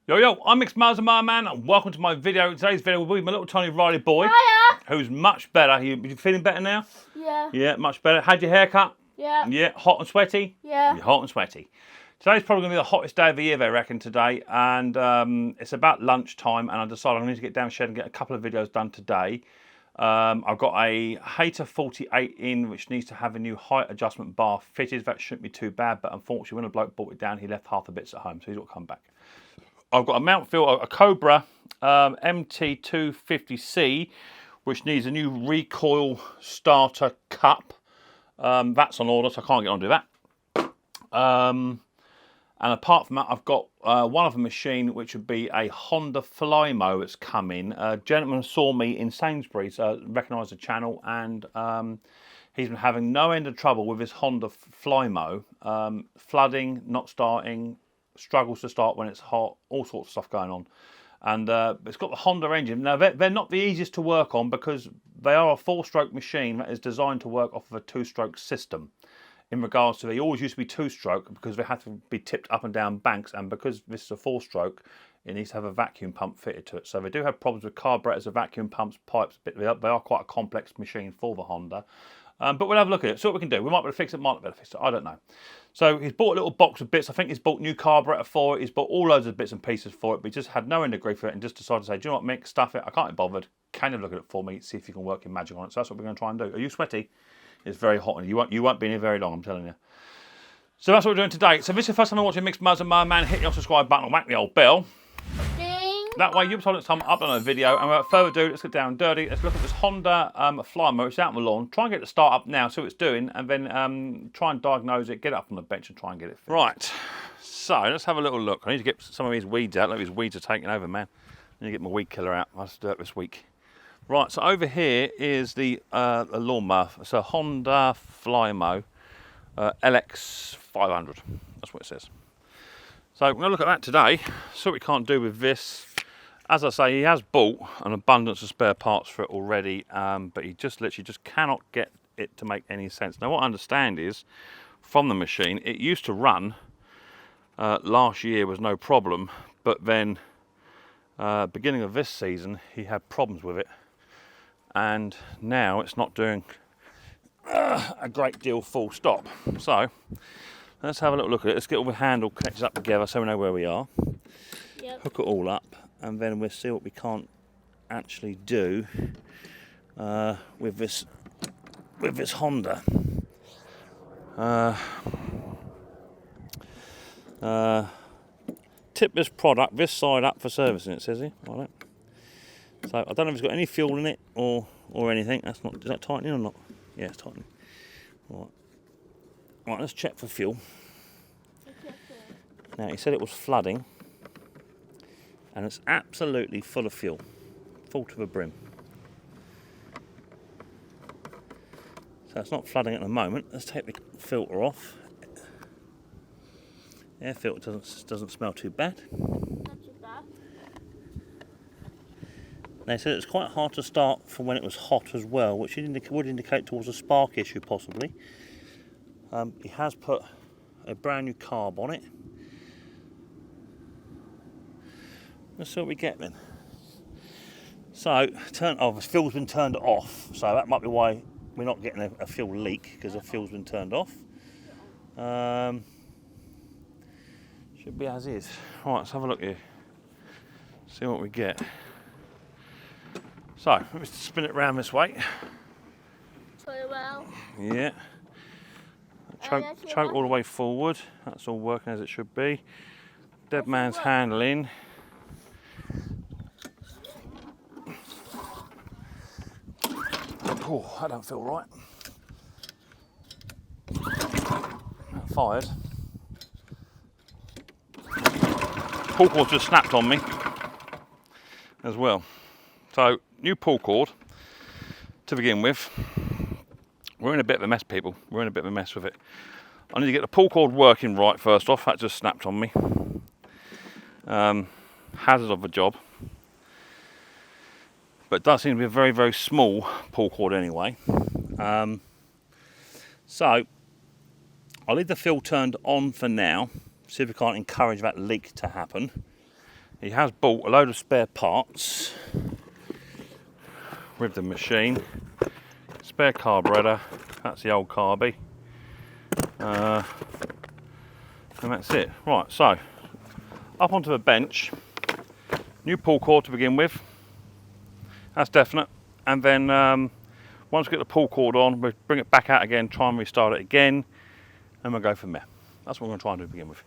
Yo, I'm Micks Mowers, my man, and welcome to my video. Today's video will be my little tiny Riley boy. Hiya. Who's much better. You feeling better now? Yeah. Yeah, much better. Had your hair cut? Yeah. Yeah, hot and sweaty? Yeah. You're hot and sweaty. Today's probably going to be the hottest day of the year, they reckon, today. And it's about lunchtime, and I decided I need to get down the shed and get a couple of videos done today. I've got a Hater 48 in, which needs to have a new height adjustment bar fitted. That shouldn't be too bad, but unfortunately, when a bloke brought it down, he left half the bits at home, so he's got to come back. I've got a Mountfield, a Cobra MT250C, which needs a new recoil starter cup. That's on order, so I can't get on to that. And apart from that, I've got one other machine, which would be a Honda Flymo that's come in. A gentleman saw me in Sainsbury's, recognised the channel, and he's been having no end of trouble with his Honda Flymo. Flooding, not starting, struggles to start when it's hot, all sorts of stuff going on. And it's got the Honda engine. Now, they're not the easiest to work on because they are a 4-stroke machine that is designed to work off of a 2-stroke system. In regards to, they always used to be 2-stroke because they had to be tipped up and down banks, and because this is a 4-stroke, it needs to have a vacuum pump fitted to it. So they do have problems with carburetors, vacuum pumps, pipes. They are quite a complex machine for the Honda. But we'll have a look at it, see what we can do. We might be able to fix it, might not be able to fix it, I don't know. So he's bought a little box of bits. I think he's bought new carburetor for it. He's bought all loads of bits and pieces for it, but he just had no end of grief for it and just decided to say, do you know what, Mick, stuff it. I can't be bothered. Can you look at it for me, see if you can work your magic on it? So that's what we're going to try and do. Are you sweaty? It's very hot, and you won't be in here very long, I'm telling you. So that's what we're doing today. So if this is the first time you're watching Micks Mowers and my man, hit your subscribe button and whack the old bell. Ding. That way you'll be told next time I upload a video. And without further ado, let's get down and dirty. Let's look at this Honda Flymo. It's out on the lawn. Try and get it to start up now, see what it's doing, and then try and diagnose it, get it up on the bench and try and get it fixed. Right, so let's have a little look. I need to get some of these weeds out. Look, these weeds are taking over, man. I need to get my weed killer out. I have to do it this week. Right, so over here is the lawnmower. It's a Honda Flymo LX500. That's what it says. So we're going to look at that today, see what we can't do with this. As I say, he has bought an abundance of spare parts for it already, but he just literally just cannot get it to make any sense. Now what I understand is, from the machine, it used to run last year was no problem, but then beginning of this season, he had problems with it. And now it's not doing a great deal full stop. So let's have a little look at it. Let's get all the handle connected up together so we know where we are. Yep. Hook it all up, and then we'll see what we can't actually do with this Honda. Tip this product this side up for servicing, it says here. Right. So I don't know if it's got any fuel in it or anything. That's not. Is that tightening or not? Yeah, it's tightening. Right, let's check for fuel. Now he said it was flooding, and it's absolutely full of fuel, full to the brim. So it's not flooding at the moment. Let's take the filter off. Air filter doesn't smell too bad. Not too bad. They said it's quite hard to start from when it was hot as well, which would indicate towards a spark issue possibly. He has put a brand new carb on it. Let's see what we get then. So, the fuel's been turned off, so that might be why we're not getting a fuel leak, because the fuel's been turned off. Should be as is. Right, let's have a look here. See what we get. So, let me spin it round this way. Very well. Yeah. Choke all the way forward. That's all working as it should be. Dead man's handle in. Oh, that don't feel right. That fired. Pull cord just snapped on me as well. So, new pull cord to begin with. We're in a bit of a mess, people. We're in a bit of a mess with it. I need to get the pull cord working right first off. That just snapped on me. Hazard of the job. But it does seem to be a very, very small pull cord anyway. So, I'll leave the fuel turned on for now. See if we can't encourage that leak to happen. he has bought a load of spare parts with the machine. Spare carburetor, that's the old carby. And that's it. Right, so up onto the bench, new pull cord to begin with, that's definite. And then once we get the pull cord on, we'll bring it back out again, try and restart it again, and we'll go from there. That's what we're going to try and do to begin with.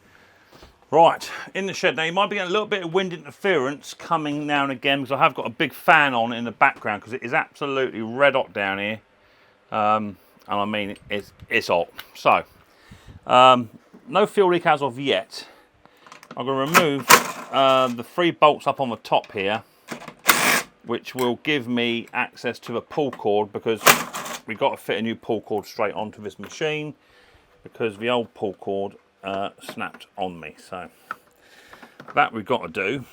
Right, in the shed now, you might be getting a little bit of wind interference coming now and again, because I have got a big fan on in the background, because it is absolutely red hot down here. And I mean, it's hot. So, no fuel leak as of yet. I'm going to remove the 3 bolts up on the top here, which will give me access to the pull cord, because we've got to fit a new pull cord straight onto this machine, because the old pull cord snapped on me. So that we've got to do.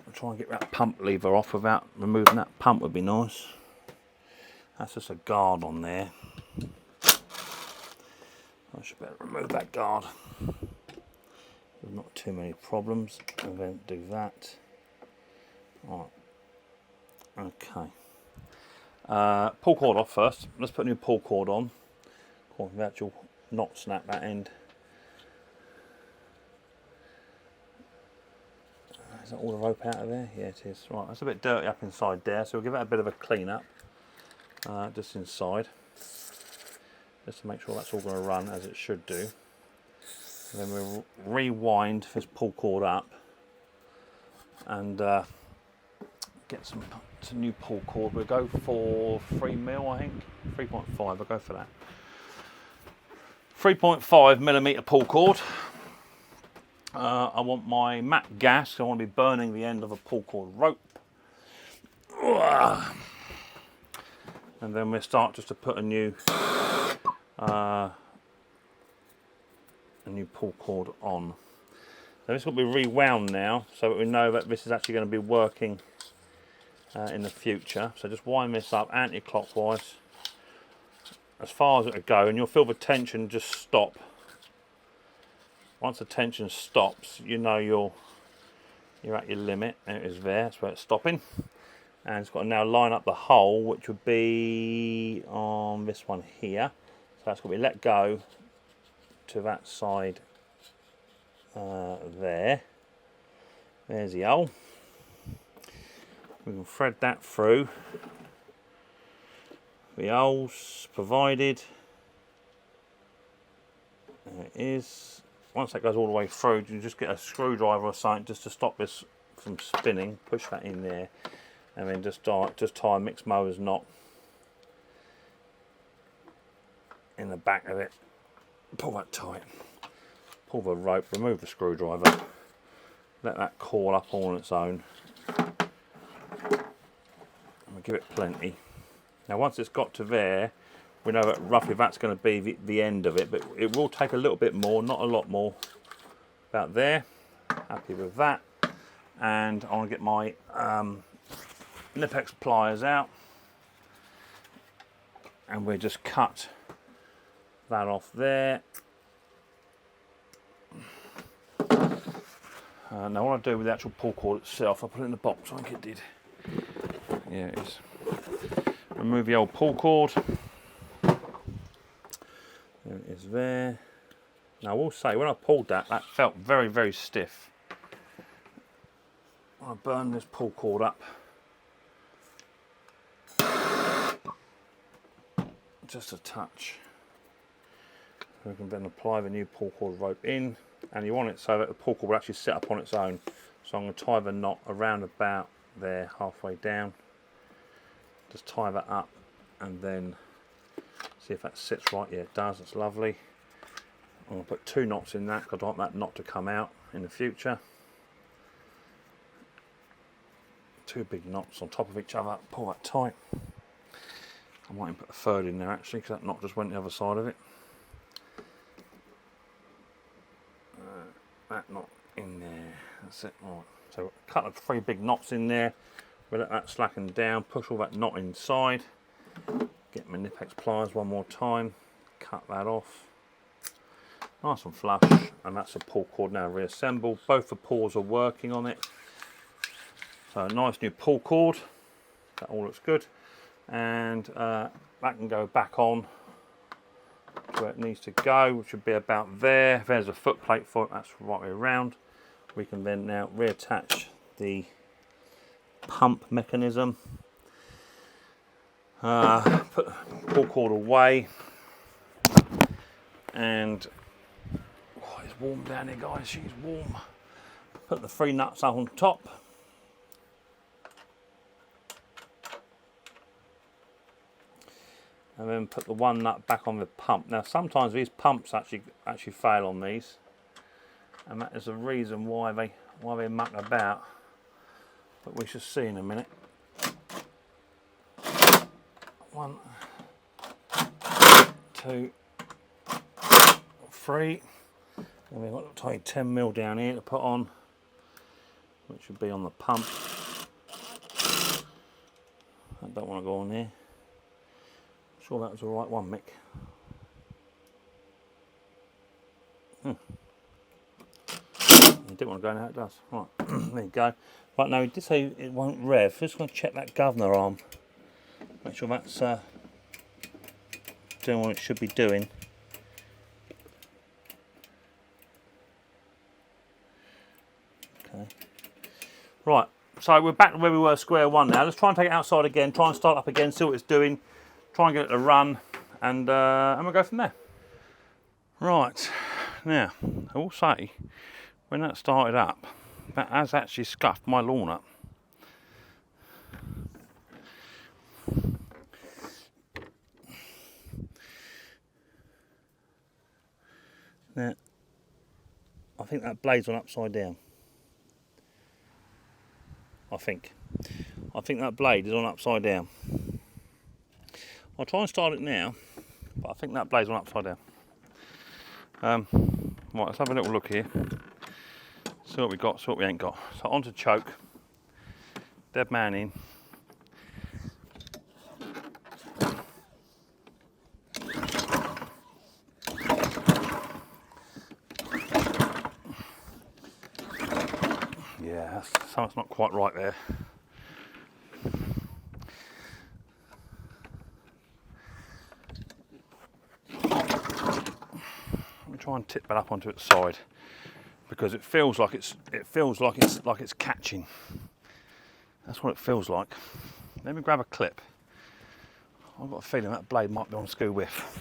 I'll try and get that pump lever off without removing that pump, would be nice. That's just a guard on there. I should better remove that guard. There's not too many problems. I'm going to do that. Right. Okay. Pull cord off first. Let's put a new pull cord on. The actual knot snap that end. Is that all the rope out of there? Yeah, it is. Right, that's a bit dirty up inside there, so we'll give that a bit of a clean up. Just inside, just to make sure that's all going to run as it should do. And then we'll rewind this pull cord up and get some new pull cord. We'll go for 3mm, I think, 3.5. I'll go for that. 3.5mm pull cord. I want my MAC gas, so I want to be burning the end of a pull cord rope. And then we'll start just to put a new pull cord on. So this will be rewound now, so that we know that this is actually going to be working in the future. So just wind this up anti-clockwise as far as it will go, and you'll feel the tension just stop. Once the tension stops, you know you're at your limit. There it is there, that's where it's stopping. And it's got to now line up the hole, which would be on this one here. So that's got to be let go to that side there. There's the hole. We can thread that through. The holes provided. There it is. Once that goes all the way through, you just get a screwdriver or something just to stop this from spinning. Push that in there. And then just tie a Micks Mowers knot in the back of it. Pull that tight. Pull the rope, remove the screwdriver. Let that coil up all on its own. And we'll give it plenty. Now once it's got to there, we know that roughly that's going to be the end of it, but it will take a little bit more, not a lot more. About there. Happy with that. And I want to get my Nipex pliers out, and we'll just cut that off there. Now what I do with the actual pull cord itself, I put it in the box, I think it did. Yeah, it is. Remove the old pull cord. There it is there. Now I will say, when I pulled that, that felt very, very stiff. I burn this pull cord up. Just a touch. We can then apply the new pull cord rope in, and you want it so that the pull cord will actually sit up on its own. So I'm going to tie the knot around about there, halfway down. Just tie that up and then see if that sits right. Yeah, it does. It's lovely. I'm going to put 2 knots in that because I want that knot to come out in the future. 2 big knots on top of each other. Pull that tight. I might even put a 3rd in there actually, because that knot just went the other side of it. That knot in there. That's it. Right. So cut 3 big knots in there. We'll let that slacken down. Push all that knot inside. Get my Nipex pliers one more time. Cut that off. Nice and flush, and that's the pull cord now reassembled. Both the paws are working on it. So nice new pull cord, that all looks good. And that can go back on to where it needs to go, which would be about there. There's a foot plate for it, that's the right way around. We can then now reattach the pump mechanism. Put the pull cord away. And oh, it's warm down here, guys, she's warm. Put the 3 nuts up on top. And then put the 1 nut back on the pump. Now sometimes these pumps actually fail on these, and that is the reason why they muck about, but we shall see in a minute. 1, 2, 3, and we've got a tiny 10mm down here to put on, which would be on the pump. I don't want to go on there. Sure that was the right one, Mick. You didn't want to go in how it does. Right, there you go. Right, now, it did say it won't rev. Just going to check that governor arm. Make sure that's doing what it should be doing. Okay. Right, so we're back to where we were, square one now. Let's try and take it outside again, try and start up again, see what it's doing. Try and get it to run, and we'll go from there. Right, now, I will say, when that started up, that has actually scuffed my lawn up. Now, I think that blade's on upside down. I think that blade is on upside down. I'll try and start it now, but I think that blade's on upside down. Right, let's have a little look here. See what we got, see what we ain't got. So onto choke, dead man in. Yeah, something's not quite right there. Try and tip that up onto its side, because it feels like it's catching. That's what it feels like. Let me grab a clip. I've got a feeling that blade might be on skew width.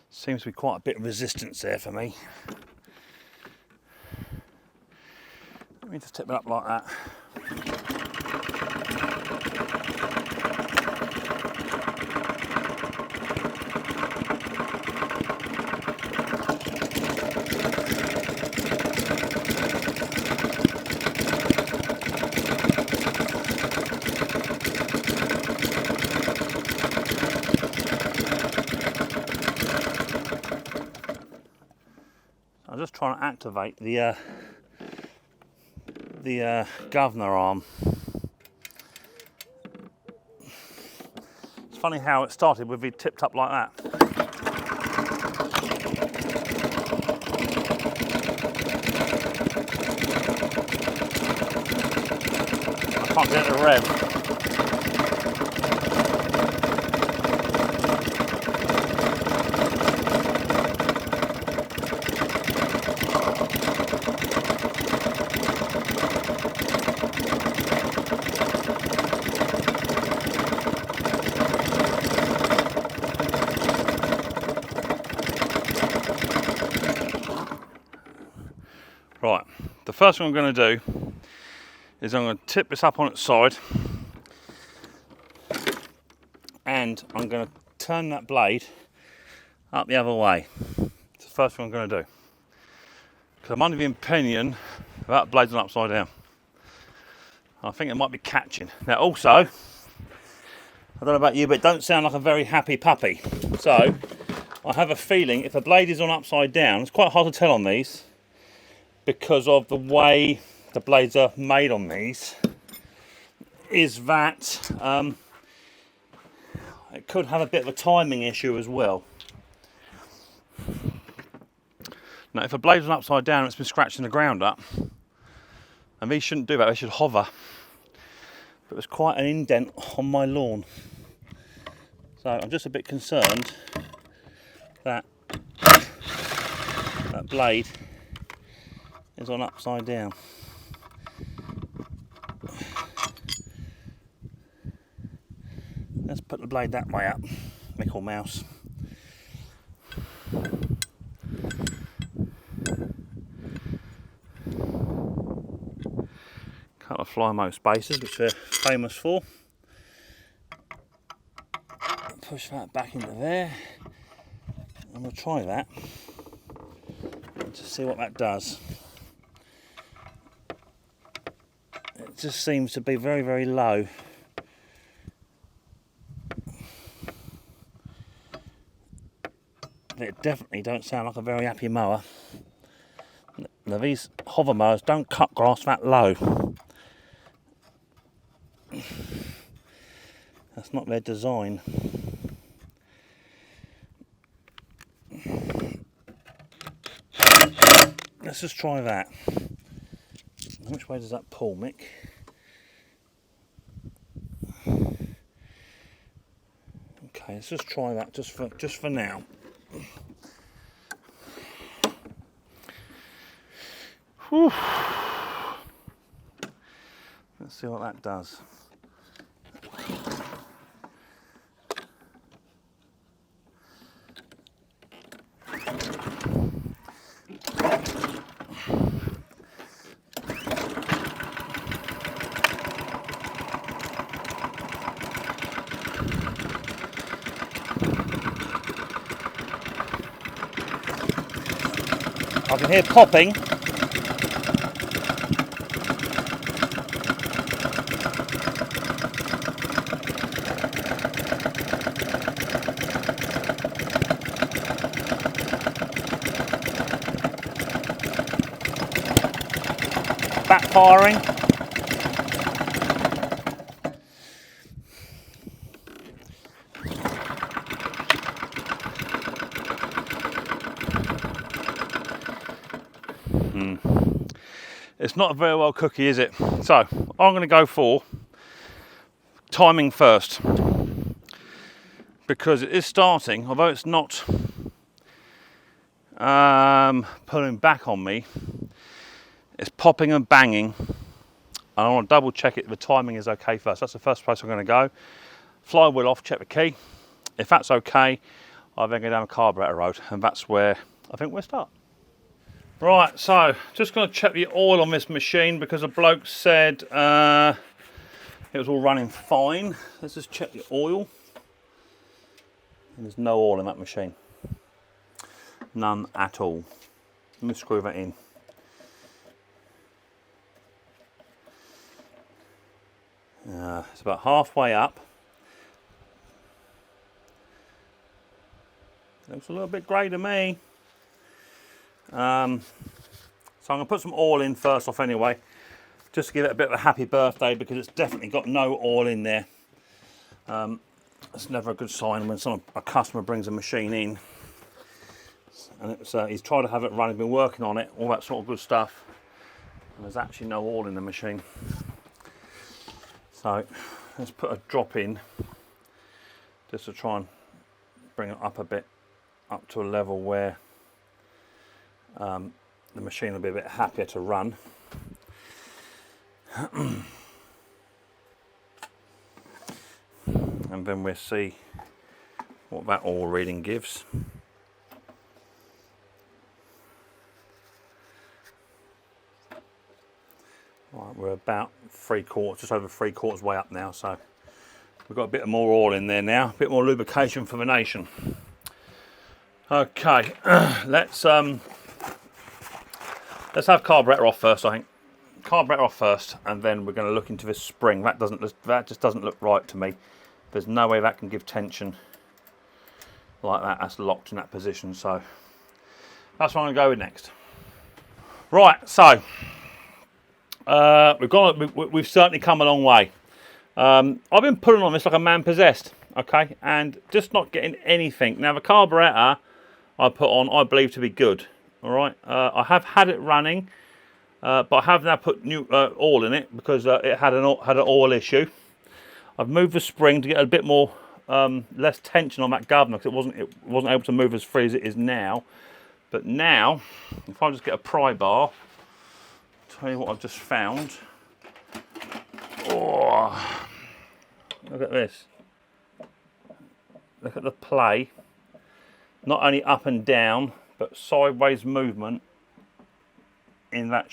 Seems to be quite a bit of resistance there for me. Let me just tip it up like that. I'm just trying to activate the governor arm. It's funny how it started with it tipped up like that. I can't get it to rev. Right, the first thing I'm going to do is I'm going to tip this up on its side, and I'm going to turn that blade up the other way. It's the first thing I'm going to do, because I'm under the opinion that blade's on upside down. I think it might be catching. Now also, I don't know about you, but it don't sound like a very happy puppy. So I have a feeling if a blade is on upside down, it's quite hard to tell on these, because of the way the blades are made on these. is that it could have a bit of a timing issue as well. Now, if a blade was upside down and it's been scratching the ground up, and these shouldn't do that, they should hover. But there's quite an indent on my lawn. So I'm just a bit concerned that that blade is on upside down. Let's put the blade that way up, Mickle Mouse. Couple of Flymo spacers, which they're famous for. Push that back into there, and we'll try that to see what that does. It just seems to be very, very low. It definitely don't sound like a very happy mower. Now these hover mowers don't cut grass that low. That's not their design. Let's just try that. Which way does that pull, Mick? Okay, let's just try that just for now. Whew. Let's see what that does. I can hear popping. Backfiring. It's not a very well cookie, is it? So I'm going to go for timing first, because it is starting, although it's not pulling back on me, it's popping and banging. I want to double check it, the timing is okay first. That's the first place I'm going to go. Flywheel off, check the key. If that's okay, I'll then go down a carburetor road, and that's where I think we'll start. Right, so just going to check the oil on this machine because a bloke said it was all running fine. Let's just check the oil. And there's no oil in that machine. None at all. Let me screw that in. It's about halfway up. Looks a little bit grey to me. So I'm going to put some oil in first off anyway, just to give it a bit of a happy birthday, because it's definitely got no oil in there. It's never a good sign when a customer brings a machine in. And he's tried to have it run, he's been working on it, all that sort of good stuff. And there's actually no oil in the machine. So let's put a drop in, just to try and bring it up a bit, up to a level where the machine will be a bit happier to run. And then we'll see what that oil reading gives. Right, we're about just over three quarters way up now, so we've got a bit more oil in there now, a bit more lubrication for the nation. Okay, let's have carburetor off first, I think. Carburetor off first, and then we're going to look into this spring. That just doesn't look right to me. There's no way that can give tension like that. That's locked in that position, so that's what I'm going to go with next. Right, so we've certainly come a long way. I've been pulling on this like a man possessed, okay, and just not getting anything. Now the carburettor I put on, I believe to be good. All right, I have had it running, but I have now put new oil in it because it had an oil issue. I've moved the spring to get a bit more less tension on that governor because it wasn't able to move as free as it is now. But now, if I just get a pry bar, I'll tell you what I've just found. Oh, look at this. Look at the play. Not only up and down, but sideways movement in that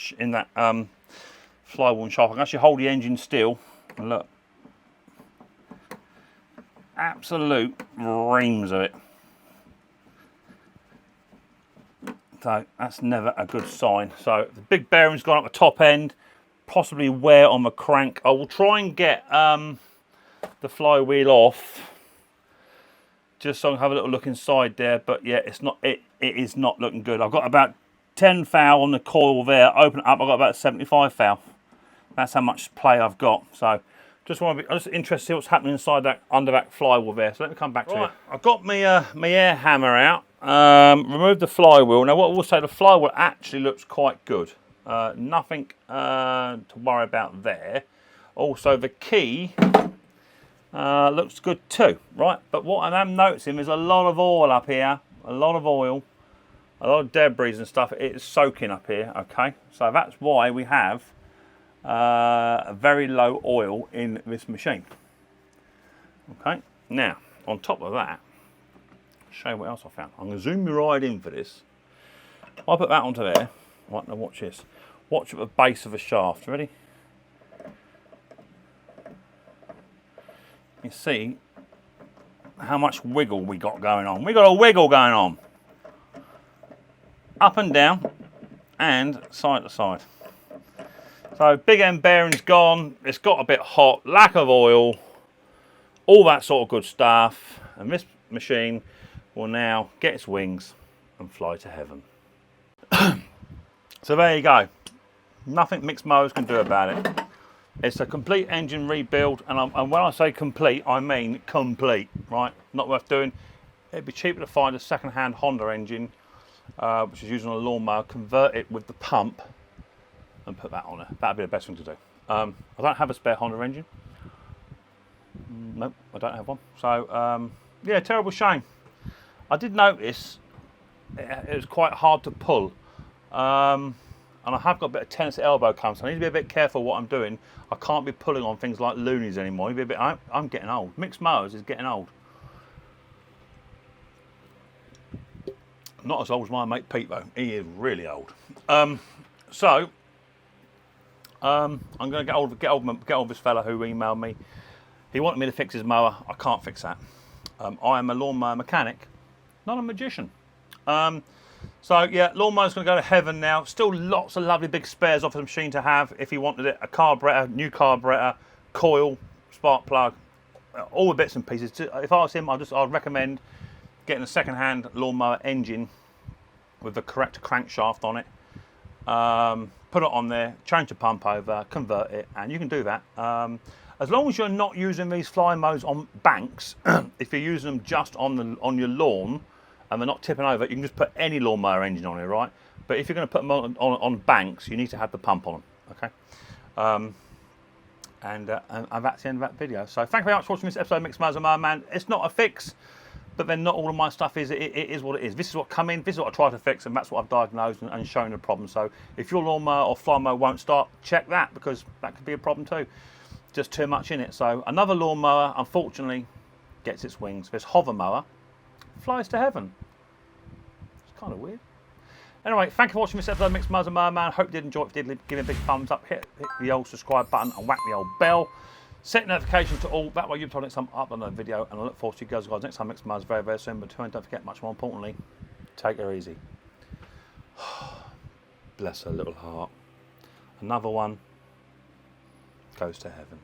flywheel and shaft. I can actually hold the engine still and look. Absolute reams of it. So that's never a good sign. So the big bearing's gone up the top end, possibly wear on the crank. I will try and get the flywheel off, just so I can have a little look inside there. But yeah, it is not looking good. I've got about 10 thou on the coil there. Open it up, I've got about 75 thou. That's how much play I've got. So I'm just interested to see what's happening inside that under that flywheel there. So let me come back to it. I've got my air hammer out. Remove the flywheel. Now what I will say, the flywheel actually looks quite good. Nothing to worry about there. Also the key looks good too, right? But what I am noticing is a lot of oil up here, a lot of oil, a lot of debris and stuff. It's soaking up here, okay? So that's why we have a very low oil in this machine. Okay, now on top of that, I'll show you what else I found. I'm going to zoom you right in for this. I'll put that onto there. Right, now watch this. Watch at the base of the shaft. Ready? You see how much wiggle we got going on. We got a wiggle going on. Up and down and side to side. So big end bearing's gone. It's got a bit hot, lack of oil, all that sort of good stuff. And this machine will now get its wings and fly to heaven. So there you go. Nothing Micks Mowers can do about it. It's a complete engine rebuild, and when I say complete, I mean complete, right? Not worth doing. It'd be cheaper to find a second-hand Honda engine, which is using a lawnmower, convert it with the pump, and put that on there. That'd be the best thing to do. I don't have a spare Honda engine. Nope, I don't have one. So, yeah, terrible shame. I did notice it was quite hard to pull. And I have got a bit of tennis elbow cramp, so I need to be a bit careful what I'm doing. I can't be pulling on things like loonies anymore. I'm getting old. Micks Mowers is getting old. Not as old as my mate Pete though. He is really old. I'm going to get hold of this fella who emailed me. He wanted me to fix his mower. I can't fix that. I am a lawnmower mechanic, not a magician. So yeah, lawnmower's going to go to heaven now. Still lots of lovely big spares off the machine to have if you wanted it. A carburettor, new carburettor, coil, spark plug, all the bits and pieces. If I was him, I'd recommend getting a second-hand lawnmower engine with the correct crankshaft on it. Put it on there, change the pump over, convert it, and you can do that. As long as you're not using these Flymos on banks, if you're using them just on your lawn, and they're not tipping over, you can just put any lawnmower engine on it, right? But if you're going to put them on banks, you need to have the pump on them, okay? And that's the end of that video. So thank you very much for watching this episode of Micks Mowers and Mower Man. It's not a fix, but then not all of my stuff is. It is what it is. This is what come in, this is what I try to fix, and that's what I've diagnosed and shown the problem. So if your lawnmower or Flymo won't start, check that, because that could be a problem too. Just too much in it. So another lawnmower, unfortunately, gets its wings. This hover mower flies to heaven. It's kind of weird. Anyway, thank you for watching this episode of Micks Mowers and Mower Man. Hope you did enjoy it. If you did, give it a big thumbs up, hit the old subscribe button and whack the old bell. Set notifications to all. That way you'll be told next time I upload a video, and I look forward to you guys next time Micks Mowers very, very soon. But don't forget, much more importantly, take her easy. Bless her little heart. Another one goes to heaven.